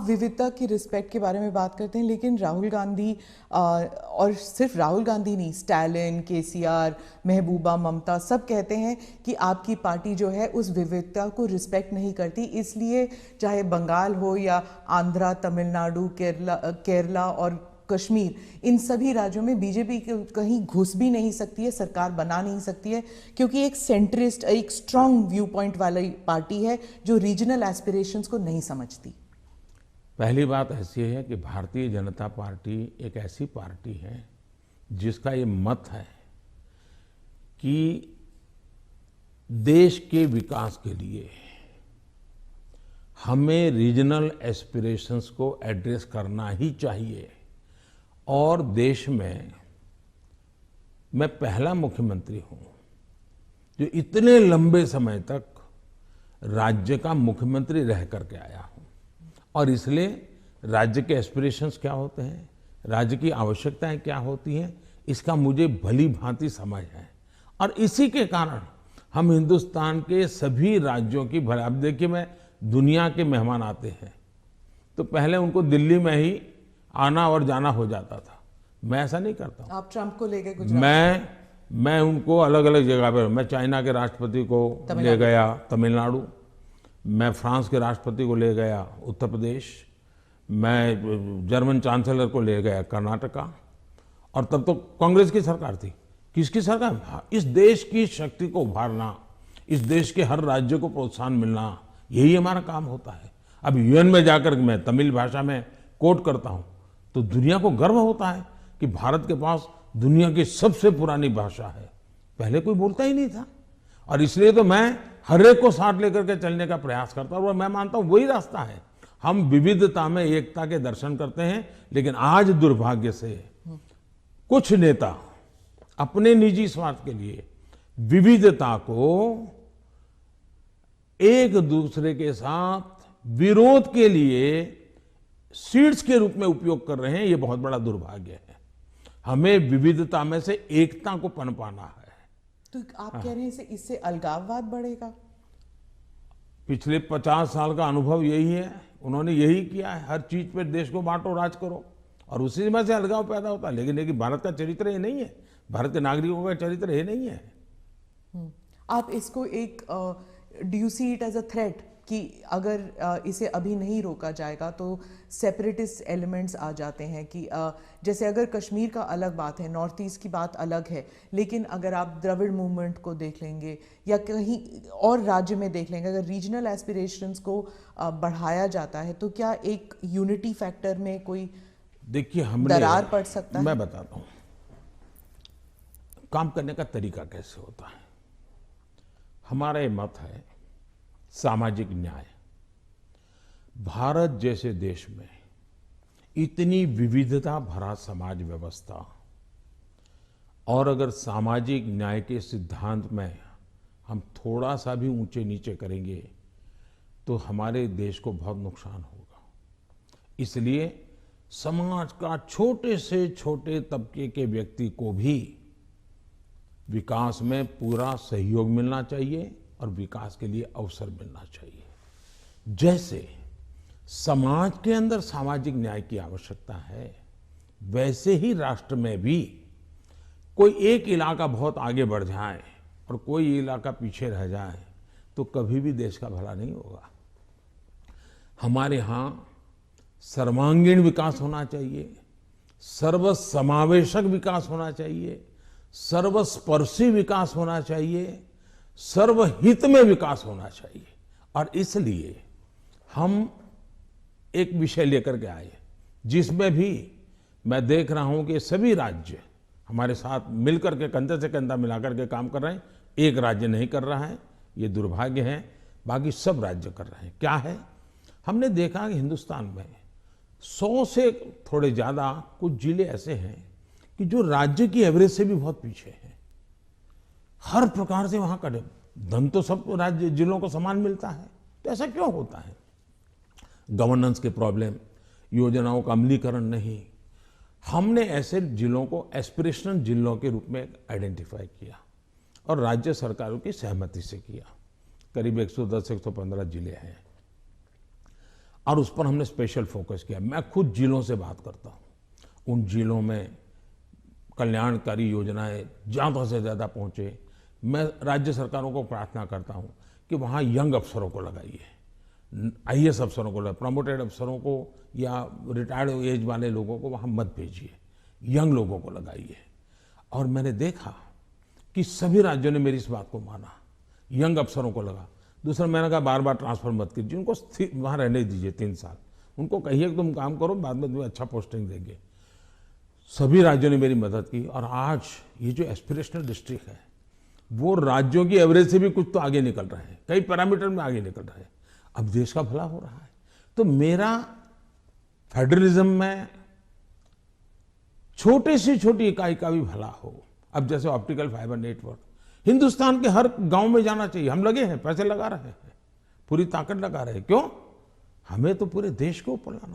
विविधता की रिस्पेक्ट के बारे में बात करते हैं, लेकिन राहुल गांधी और सिर्फ राहुल गांधी नहीं, स्टैलिन, केसीआर, महबूबा, ममता सब कहते हैं कि आपकी पार्टी जो है उस विविधता को रिस्पेक्ट नहीं करती, इसलिए चाहे बंगाल हो या आंध्रा, तमिलनाडु, केरला और कश्मीर, इन सभी राज्यों में बीजेपी कहीं घुस भी नहीं सकती है, सरकार बना नहीं सकती है, क्योंकि एक सेंट्रिस्ट, एक स्ट्रांग व्यू पॉइंट वाली पार्टी है जो रीजनल एस्पिरेशंस को नहीं समझती। पहली बात ऐसी है कि भारतीय जनता पार्टी एक ऐसी पार्टी है जिसका ये मत है कि देश के विकास के लिए हमें रीजनल एस्पिरेशंस को एड्रेस करना ही चाहिए। और देश में मैं पहला मुख्यमंत्री हूं जो इतने लंबे समय तक राज्य का मुख्यमंत्री रह करके आया हूं, और इसलिए राज्य के एस्पिरेशंस क्या होते हैं, राज्य की आवश्यकताएं क्या होती हैं, इसका मुझे भली भांति समझ है। और इसी के कारण हम हिंदुस्तान के सभी राज्यों की भले, अब देखिए मैं दुनिया के मेहमान आते हैं तो पहले उनको दिल्ली में ही आना और जाना हो जाता था, मैं ऐसा नहीं करता हूं। आप ट्रंप को ले गए गुजरात? मैं उनको अलग अलग जगह पर, मैं चाइना के राष्ट्रपति को ले गया तमिलनाडु, मैं फ्रांस के राष्ट्रपति को ले गया उत्तर प्रदेश, मैं जर्मन चांसलर को ले गया कर्नाटका, और तब तो कांग्रेस की सरकार थी। किसकी सरकार? इस देश की शक्ति को उभारना, इस देश के हर राज्य को प्रोत्साहन मिलना, यही हमारा काम होता है। अब यूएन में जाकर मैं तमिल भाषा में कोट करता हूं तो दुनिया को गर्व होता है कि भारत के पास दुनिया की सबसे पुरानी भाषा है, पहले कोई बोलता ही नहीं था। और इसलिए तो मैं हर एक को साथ लेकर के चलने का प्रयास करता हूं, और मैं मानता हूं वही रास्ता है। हम विविधता में एकता के दर्शन करते हैं, लेकिन आज दुर्भाग्य से कुछ नेता अपने निजी स्वार्थ के लिए विविधता को एक दूसरे के साथ विरोध के लिए सीड्स के रूप में उपयोग कर रहे हैं। ये बहुत बड़ा दुर्भाग्य है। हमें विविधता में से एकता को पनपाना है। तो आप कह रहे हैं इससे अलगाववाद बढ़ेगा? पिछले 50 साल का अनुभव यही है, उन्होंने यही किया है, हर चीज पे देश को बांटो, राज करो, और उसी में से अलगाव पैदा होता है। लेकिन भारत का चरित्र ये नहीं है, भारत के नागरिकों का चरित्र ये नहीं है। आप इसको एक do you see it as a threat कि अगर इसे अभी नहीं रोका जाएगा तो सेपरेटिस्ट एलिमेंट्स आ जाते हैं, कि जैसे अगर कश्मीर का अलग बात है, नॉर्थ ईस्ट की बात अलग है, लेकिन अगर आप द्रविड़ मूवमेंट को देख लेंगे या कहीं और राज्य में देख लेंगे, अगर रीजनल एस्पिरेशंस को बढ़ाया जाता है तो क्या एक यूनिटी फैक्टर में कोई देखिए दरार पड़ सकता है? मैं बताता हूँ काम करने का तरीका कैसे होता है। हमारा ये मत है सामाजिक न्याय। भारत जैसे देश में इतनी विविधता भरा समाज व्यवस्था, और अगर सामाजिक न्याय के सिद्धांत में हम थोड़ा सा भी ऊंचे नीचे करेंगे तो हमारे देश को बहुत नुकसान होगा। इसलिए समाज का छोटे से छोटे तबके के व्यक्ति को भी विकास में पूरा सहयोग मिलना चाहिए और विकास के लिए अवसर मिलना चाहिए। जैसे समाज के अंदर सामाजिक न्याय की आवश्यकता है, वैसे ही राष्ट्र में भी कोई एक इलाका बहुत आगे बढ़ जाए और कोई इलाका पीछे रह जाए तो कभी भी देश का भला नहीं होगा। हमारे यहाँ सर्वांगीण विकास होना चाहिए, सर्वसमावेशक विकास होना चाहिए, सर्वस्पर्शी विकास होना चाहिए, सर्वहित में विकास होना चाहिए। और इसलिए हम एक विषय लेकर के आए जिसमें भी मैं देख रहा हूं कि सभी राज्य हमारे साथ मिलकर के कंधे से कंधा मिलाकर के काम कर रहे हैं। एक राज्य नहीं कर रहा है, ये दुर्भाग्य है, बाकी सब राज्य कर रहे हैं। क्या है, हमने देखा कि हिंदुस्तान में 100 से थोड़े ज्यादा कुछ जिले ऐसे हैं कि जो राज्य की एवरेज से भी बहुत पीछे हैं। हर प्रकार से वहां का धन तो सब राज्य जिलों को समान मिलता है, तो ऐसा क्यों होता है? गवर्नेंस के प्रॉब्लम, योजनाओं का अमलीकरण नहीं। हमने ऐसे जिलों को एस्पिरेशनल जिलों के रूप में आइडेंटिफाई किया और राज्य सरकारों की सहमति से किया। करीब 110-115 जिले हैं। और उस पर हमने स्पेशल फोकस किया। मैं खुद जिलों से बात करता हूँ, उन जिलों में कल्याणकारी योजनाएं ज़्यादा से ज़्यादा पहुँचे। मैं राज्य सरकारों को प्रार्थना करता हूँ कि वहाँ यंग अफसरों को लगाइए, IAS अफसरों को, प्रमोटेड अफसरों को या रिटायर्ड एज वाले लोगों को वहाँ मत भेजिए, यंग लोगों को लगाइए। और मैंने देखा कि सभी राज्यों ने मेरी इस बात को माना, यंग अफसरों को लगा। दूसरा, मैंने कहा बार बार ट्रांसफर मत कीजिए, उनको वहाँ रहने दीजिए 3 साल, उनको कहिए कि तुम काम करो, बाद में तुम्हें अच्छा पोस्टिंग देंगे। सभी राज्यों ने मेरी मदद की और आज ये जो एस्पिरेशनल डिस्ट्रिक्ट है वो राज्यों की एवरेज से भी कुछ तो आगे निकल रहे हैं, कई पैरामीटर में आगे निकल रहे हैं। अब देश का भला हो रहा है। तो मेरा फेडरलिज्म में छोटी से छोटी इकाई का भी भला हो। अब जैसे ऑप्टिकल फाइबर नेटवर्क हिंदुस्तान के हर गांव में जाना चाहिए। हम लगे हैं, पैसे लगा रहे हैं, पूरी ताकत लगा रहे हैं। क्यों? हमें तो पूरे देश को ऊपर लाना